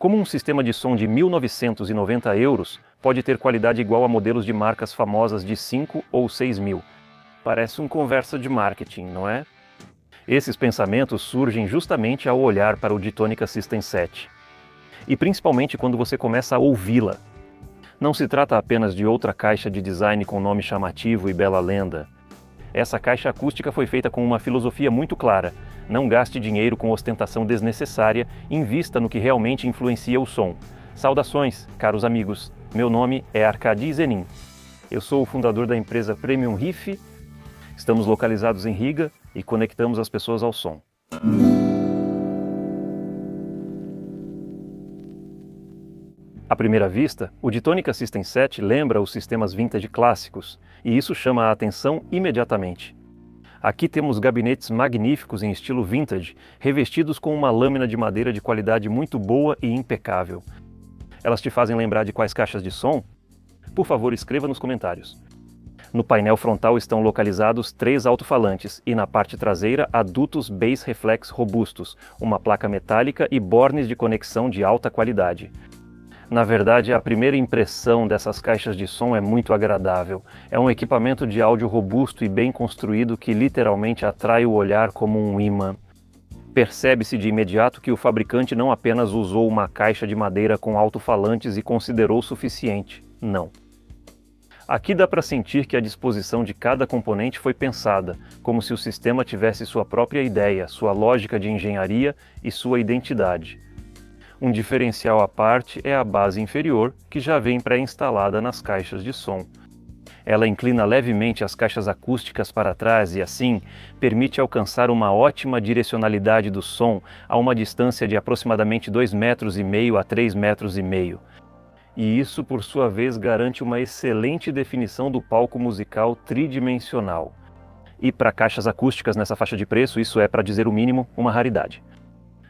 Como um sistema de som de 1.990 euros pode ter qualidade igual a modelos de marcas famosas de 5 ou 6 mil? Parece uma conversa de marketing, não é? Esses pensamentos surgem justamente ao olhar para o Ditonica System 7. E principalmente quando você começa a ouvi-la. Não se trata apenas de outra caixa de design com nome chamativo e bela lenda. Essa caixa acústica foi feita com uma filosofia muito clara. Não gaste dinheiro com ostentação desnecessária, invista no que realmente influencia o som. Saudações, caros amigos. Meu nome é Arkady Zenin. Eu sou o fundador da empresa Premium Riff. Estamos localizados em Riga e conectamos as pessoas ao som. À primeira vista, o Ditonica System 7 lembra os sistemas vintage clássicos, e isso chama a atenção imediatamente. Aqui temos gabinetes magníficos em estilo vintage, revestidos com uma lâmina de madeira de qualidade muito boa e impecável. Elas te fazem lembrar de quais caixas de som? Por favor, escreva nos comentários. No painel frontal estão localizados 3 alto-falantes e na parte traseira há dutos Bass Reflex robustos, uma placa metálica e bornes de conexão de alta qualidade. Na verdade, a primeira impressão dessas caixas de som é muito agradável. É um equipamento de áudio robusto e bem construído que literalmente atrai o olhar como um imã. Percebe-se de imediato que o fabricante não apenas usou uma caixa de madeira com alto-falantes e considerou suficiente. Não. Aqui dá para sentir que a disposição de cada componente foi pensada, como se o sistema tivesse sua própria ideia, sua lógica de engenharia e sua identidade. Um diferencial à parte é a base inferior, que já vem pré-instalada nas caixas de som. Ela inclina levemente as caixas acústicas para trás e, assim, permite alcançar uma ótima direcionalidade do som a uma distância de aproximadamente 2,5 metros a 3,5 metros. E isso, por sua vez, garante uma excelente definição do palco musical tridimensional. E para caixas acústicas nessa faixa de preço, isso é, para dizer o mínimo, uma raridade.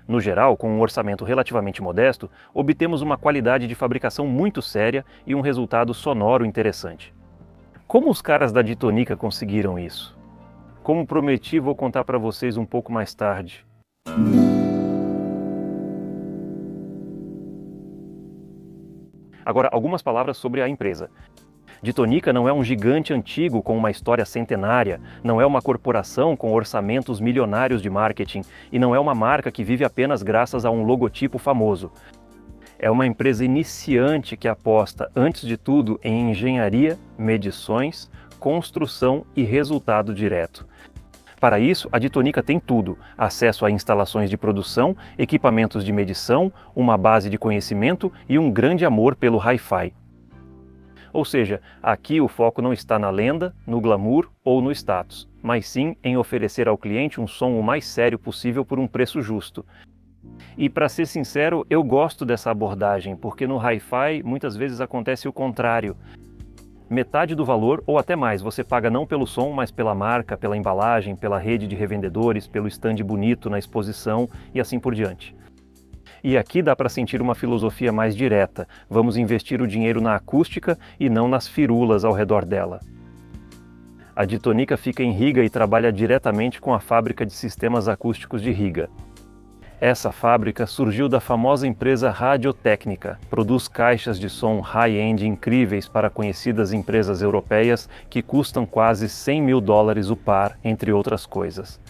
No geral, com um orçamento relativamente modesto, obtemos uma qualidade de fabricação muito séria e um resultado sonoro interessante. Como os caras da Ditonica conseguiram isso? Como prometi, vou contar para vocês um pouco mais tarde. Agora, algumas palavras sobre a empresa. Ditonica não é um gigante antigo com uma história centenária, não é uma corporação com orçamentos milionários de marketing e não é uma marca que vive apenas graças a um logotipo famoso. É uma empresa iniciante que aposta, antes de tudo, em engenharia, medições, construção e resultado direto. Para isso, a Ditonica tem tudo: acesso a instalações de produção, equipamentos de medição, uma base de conhecimento e um grande amor pelo hi-fi. Ou seja, aqui o foco não está na lenda, no glamour ou no status, mas sim em oferecer ao cliente um som o mais sério possível por um preço justo. E para ser sincero, eu gosto dessa abordagem, porque no hi-fi muitas vezes acontece o contrário. Metade do valor, ou até mais, você paga não pelo som, mas pela marca, pela embalagem, pela rede de revendedores, pelo stand bonito na exposição e assim por diante. E aqui dá para sentir uma filosofia mais direta. Vamos investir o dinheiro na acústica e não nas firulas ao redor dela. A Ditonica fica em Riga e trabalha diretamente com a fábrica de sistemas acústicos de Riga. Essa fábrica surgiu da famosa empresa Radiotecnica, produz caixas de som high-end incríveis para conhecidas empresas europeias que custam quase $100.000 o par, entre outras coisas.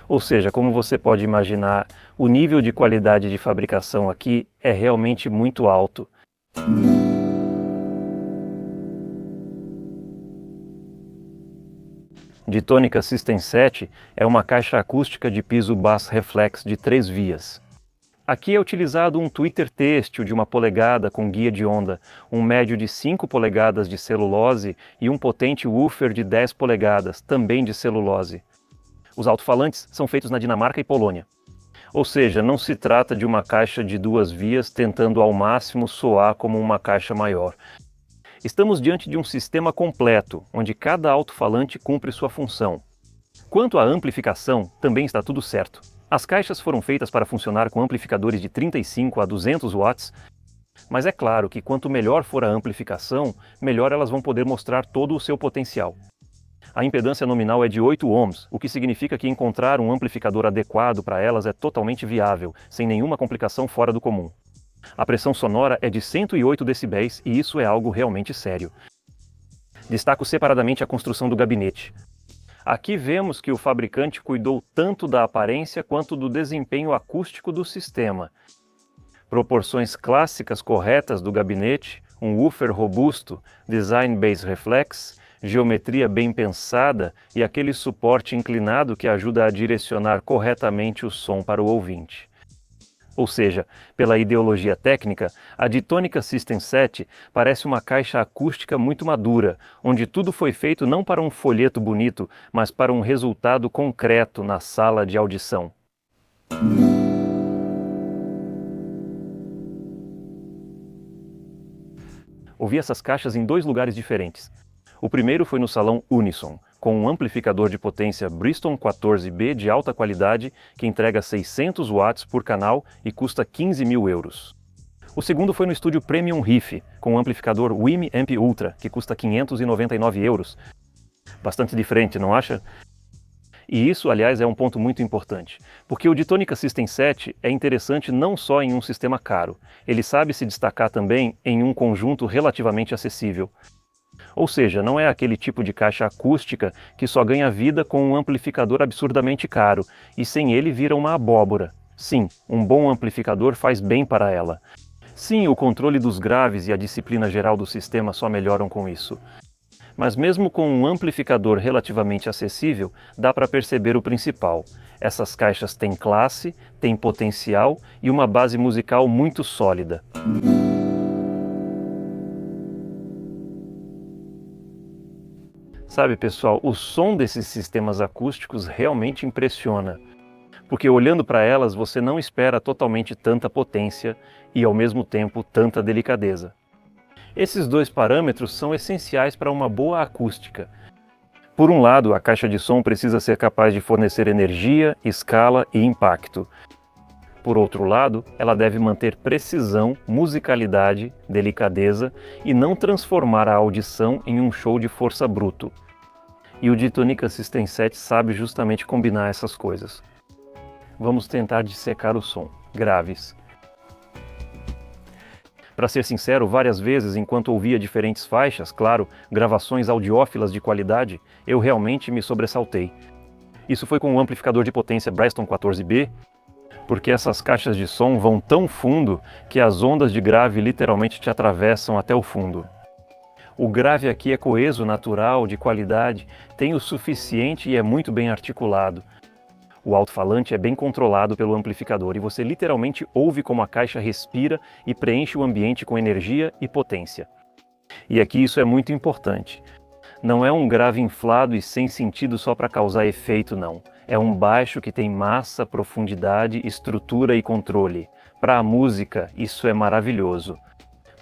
Ou seja, como você pode imaginar, o nível de qualidade de fabricação aqui é realmente muito alto. Ditonica System 7 é uma caixa acústica de piso Bass Reflex de 3 vias. Aqui é utilizado um tweeter têxtil de 1 polegada com guia de onda, um médio de 5 polegadas de celulose e um potente woofer de 10 polegadas, também de celulose. Os alto-falantes são feitos na Dinamarca e Polônia. Ou seja, não se trata de uma caixa de 2 vias tentando ao máximo soar como uma caixa maior. Estamos diante de um sistema completo, onde cada alto-falante cumpre sua função. Quanto à amplificação, também está tudo certo. As caixas foram feitas para funcionar com amplificadores de 35 a 200 watts, mas é claro que quanto melhor for a amplificação, melhor elas vão poder mostrar todo o seu potencial. A impedância nominal é de 8 ohms, o que significa que encontrar um amplificador adequado para elas é totalmente viável, sem nenhuma complicação fora do comum. A pressão sonora é de 108 decibéis e isso é algo realmente sério. Destaco separadamente a construção do gabinete. Aqui vemos que o fabricante cuidou tanto da aparência quanto do desempenho acústico do sistema. Proporções clássicas corretas do gabinete, um woofer robusto, design base reflex, geometria bem pensada e aquele suporte inclinado que ajuda a direcionar corretamente o som para o ouvinte. Ou seja, pela ideologia técnica, a Ditonica System 7 parece uma caixa acústica muito madura, onde tudo foi feito não para um folheto bonito, mas para um resultado concreto na sala de audição. Ouvi essas caixas em 2 lugares diferentes. O primeiro foi no salão Unison, com um amplificador de potência Bristol 14B de alta qualidade que entrega 600 watts por canal e custa 15 mil euros. O segundo foi no estúdio Premium Riff, com um amplificador WiMi Amp Ultra, que custa 599 euros. Bastante diferente, não acha? E isso, aliás, é um ponto muito importante, porque o Ditonica System 7 é interessante não só em um sistema caro, ele sabe se destacar também em um conjunto relativamente acessível. Ou seja, não é aquele tipo de caixa acústica que só ganha vida com um amplificador absurdamente caro, e sem ele vira uma abóbora. Sim, um bom amplificador faz bem para ela. Sim, o controle dos graves e a disciplina geral do sistema só melhoram com isso. Mas mesmo com um amplificador relativamente acessível, dá para perceber o principal. Essas caixas têm classe, têm potencial e uma base musical muito sólida. Sabe, pessoal, o som desses sistemas acústicos realmente impressiona, porque olhando para elas você não espera totalmente tanta potência e ao mesmo tempo tanta delicadeza. Esses 2 parâmetros são essenciais para uma boa acústica. Por um lado, a caixa de som precisa ser capaz de fornecer energia, escala e impacto. Por outro lado, ela deve manter precisão, musicalidade, delicadeza e não transformar a audição em um show de força bruto. E o Ditonica System 7 sabe justamente combinar essas coisas. Vamos tentar dissecar o som. Graves. Para ser sincero, várias vezes, enquanto ouvia diferentes faixas, claro, gravações audiófilas de qualidade, eu realmente me sobressaltei. Isso foi com o amplificador de potência Bristol 14B, porque essas caixas de som vão tão fundo que as ondas de grave literalmente te atravessam até o fundo. O grave aqui é coeso, natural, de qualidade, tem o suficiente e é muito bem articulado. O alto-falante é bem controlado pelo amplificador e você literalmente ouve como a caixa respira e preenche o ambiente com energia e potência. E aqui isso é muito importante. Não é um grave inflado e sem sentido só para causar efeito, não. É um baixo que tem massa, profundidade, estrutura e controle. Para a música, isso é maravilhoso,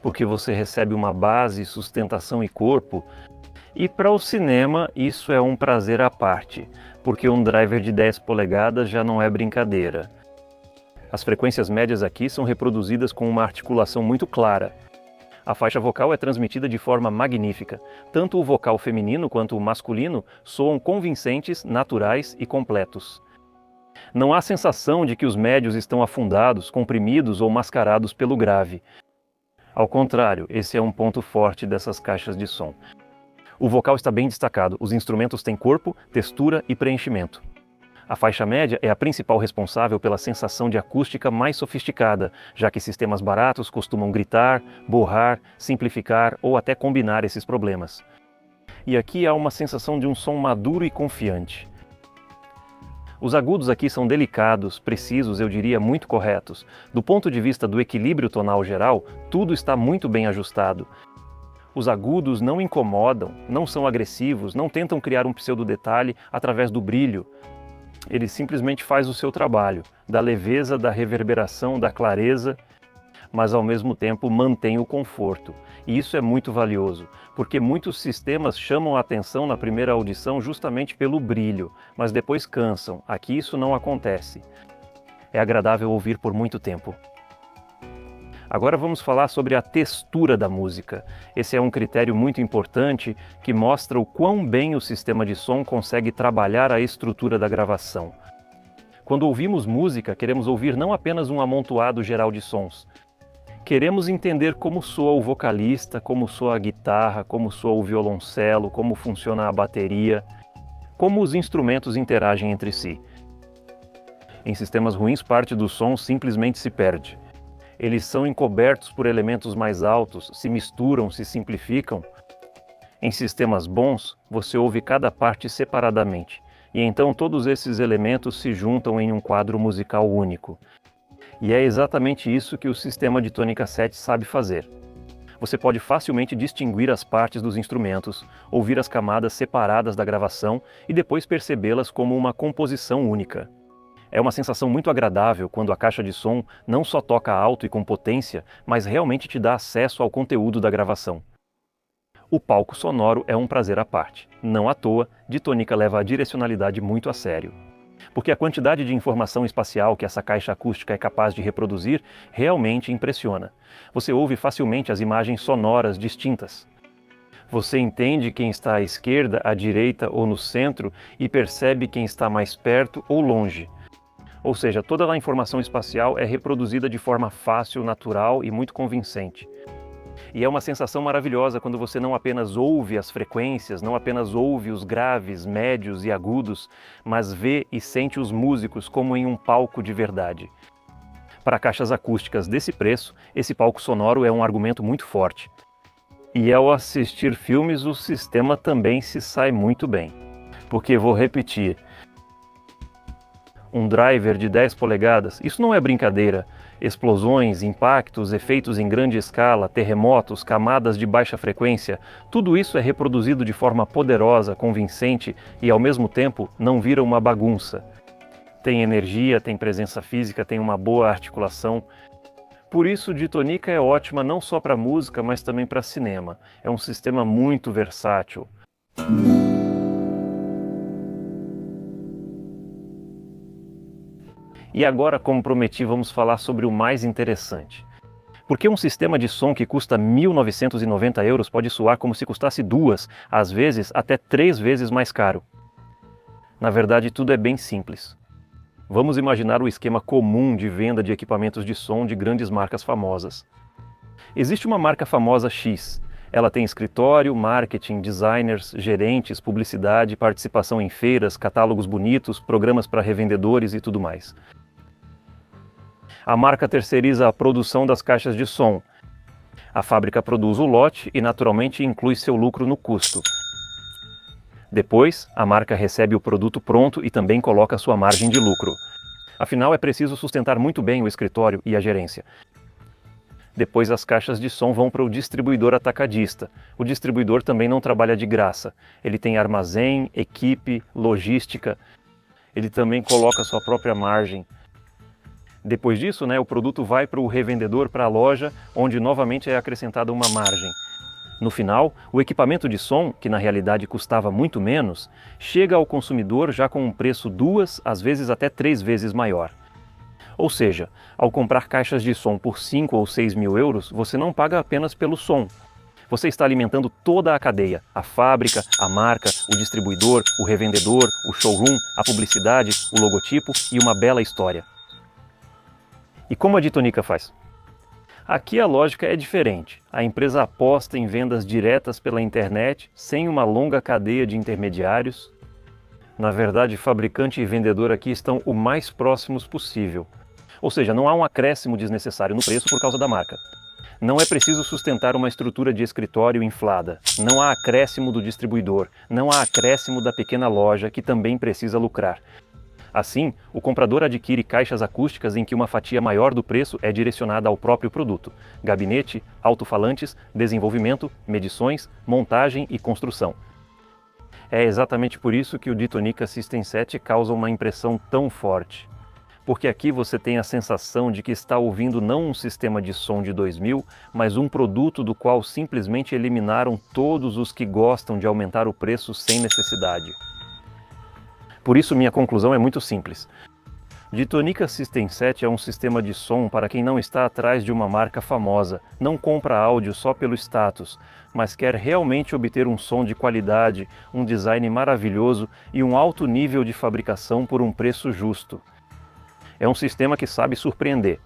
porque você recebe uma base, sustentação e corpo, e para o cinema isso é um prazer à parte, porque um driver de 10 polegadas já não é brincadeira. As frequências médias aqui são reproduzidas com uma articulação muito clara. A faixa vocal é transmitida de forma magnífica. Tanto o vocal feminino quanto o masculino soam convincentes, naturais e completos. Não há sensação de que os médios estão afundados, comprimidos ou mascarados pelo grave. Ao contrário, esse é um ponto forte dessas caixas de som. O vocal está bem destacado, os instrumentos têm corpo, textura e preenchimento. A faixa média é a principal responsável pela sensação de acústica mais sofisticada, já que sistemas baratos costumam gritar, borrar, simplificar ou até combinar esses problemas. E aqui há uma sensação de um som maduro e confiante. Os agudos aqui são delicados, precisos, eu diria muito corretos. Do ponto de vista do equilíbrio tonal geral, tudo está muito bem ajustado. Os agudos não incomodam, não são agressivos, não tentam criar um pseudo-detalhe através do brilho. Ele simplesmente faz o seu trabalho, da leveza, da reverberação, da clareza, mas ao mesmo tempo mantém o conforto. E isso é muito valioso, porque muitos sistemas chamam a atenção na primeira audição justamente pelo brilho, mas depois cansam. Aqui isso não acontece. É agradável ouvir por muito tempo. Agora vamos falar sobre a textura da música. Esse é um critério muito importante que mostra o quão bem o sistema de som consegue trabalhar a estrutura da gravação. Quando ouvimos música, queremos ouvir não apenas um amontoado geral de sons. Queremos entender como soa o vocalista, como soa a guitarra, como soa o violoncelo, como funciona a bateria, como os instrumentos interagem entre si. Em sistemas ruins, parte do som simplesmente se perde. Eles são encobertos por elementos mais altos, se misturam, se simplificam. Em sistemas bons, você ouve cada parte separadamente, e então todos esses elementos se juntam em um quadro musical único. E é exatamente isso que o sistema de tônica 7 sabe fazer. Você pode facilmente distinguir as partes dos instrumentos, ouvir as camadas separadas da gravação e depois percebê-las como uma composição única. É uma sensação muito agradável quando a caixa de som não só toca alto e com potência, mas realmente te dá acesso ao conteúdo da gravação. O palco sonoro é um prazer à parte. Não à toa, Ditonica leva a direcionalidade muito a sério. Porque a quantidade de informação espacial que essa caixa acústica é capaz de reproduzir realmente impressiona. Você ouve facilmente as imagens sonoras distintas. Você entende quem está à esquerda, à direita ou no centro e percebe quem está mais perto ou longe. Ou seja, toda a informação espacial é reproduzida de forma fácil, natural e muito convincente. E é uma sensação maravilhosa quando você não apenas ouve as frequências, não apenas ouve os graves, médios e agudos, mas vê e sente os músicos como em um palco de verdade. Para caixas acústicas desse preço, esse palco sonoro é um argumento muito forte. E ao assistir filmes, o sistema também se sai muito bem. Porque, vou repetir, um driver de 10 polegadas, isso não é brincadeira. Explosões, impactos, efeitos em grande escala, terremotos, camadas de baixa frequência, tudo isso é reproduzido de forma poderosa, convincente e, ao mesmo tempo, não vira uma bagunça. Tem energia, tem presença física, tem uma boa articulação. Por isso, Ditonica é ótima não só para música, mas também para cinema. É um sistema muito versátil. E agora, como prometi, vamos falar sobre o mais interessante. Por que um sistema de som que custa 1.990 euros pode soar como se custasse 2, às vezes até 3 vezes mais caro? Na verdade, tudo é bem simples. Vamos imaginar o esquema comum de venda de equipamentos de som de grandes marcas famosas. Existe uma marca famosa X. Ela tem escritório, marketing, designers, gerentes, publicidade, participação em feiras, catálogos bonitos, programas para revendedores e tudo mais. A marca terceiriza a produção das caixas de som. A fábrica produz o lote e, naturalmente, inclui seu lucro no custo. Depois, a marca recebe o produto pronto e também coloca sua margem de lucro. Afinal, é preciso sustentar muito bem o escritório e a gerência. Depois as caixas de som vão para o distribuidor atacadista. O distribuidor também não trabalha de graça. Ele tem armazém, equipe, logística. Ele também coloca sua própria margem. Depois disso, o produto vai para o revendedor, para a loja, onde novamente é acrescentada uma margem. No final, o equipamento de som, que na realidade custava muito menos, chega ao consumidor já com um preço 2, às vezes até 3 vezes maior. Ou seja, ao comprar caixas de som por 5 ou 6 mil euros, você não paga apenas pelo som. Você está alimentando toda a cadeia, a fábrica, a marca, o distribuidor, o revendedor, o showroom, a publicidade, o logotipo e uma bela história. E como a Ditonica faz? Aqui a lógica é diferente. A empresa aposta em vendas diretas pela internet, sem uma longa cadeia de intermediários. Na verdade, fabricante e vendedor aqui estão o mais próximos possível. Ou seja, não há um acréscimo desnecessário no preço por causa da marca. Não é preciso sustentar uma estrutura de escritório inflada. Não há acréscimo do distribuidor. Não há acréscimo da pequena loja que também precisa lucrar. Assim, o comprador adquire caixas acústicas em que uma fatia maior do preço é direcionada ao próprio produto: gabinete, alto-falantes, desenvolvimento, medições, montagem e construção. É exatamente por isso que o Ditonica System 7 causa uma impressão tão forte. Porque aqui você tem a sensação de que está ouvindo não um sistema de som de 2000, mas um produto do qual simplesmente eliminaram todos os que gostam de aumentar o preço sem necessidade. Por isso, minha conclusão é muito simples. Ditonica System 7 é um sistema de som para quem não está atrás de uma marca famosa, não compra áudio só pelo status, mas quer realmente obter um som de qualidade, um design maravilhoso e um alto nível de fabricação por um preço justo. É um sistema que sabe surpreender.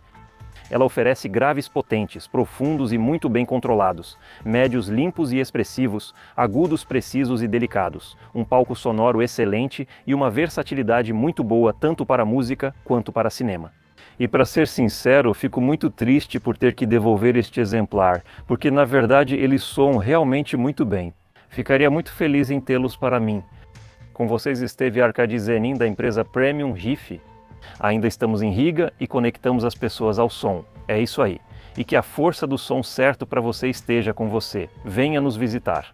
Ela oferece graves potentes, profundos e muito bem controlados, médios limpos e expressivos, agudos precisos e delicados, um palco sonoro excelente e uma versatilidade muito boa tanto para música quanto para cinema. E para ser sincero, fico muito triste por ter que devolver este exemplar, porque na verdade eles soam realmente muito bem. Ficaria muito feliz em tê-los para mim. Com vocês esteve a Arcade Zenin da empresa Premium Riff. Ainda estamos em Riga e conectamos as pessoas ao som. É isso aí. E que a força do som certo para você esteja com você. Venha nos visitar.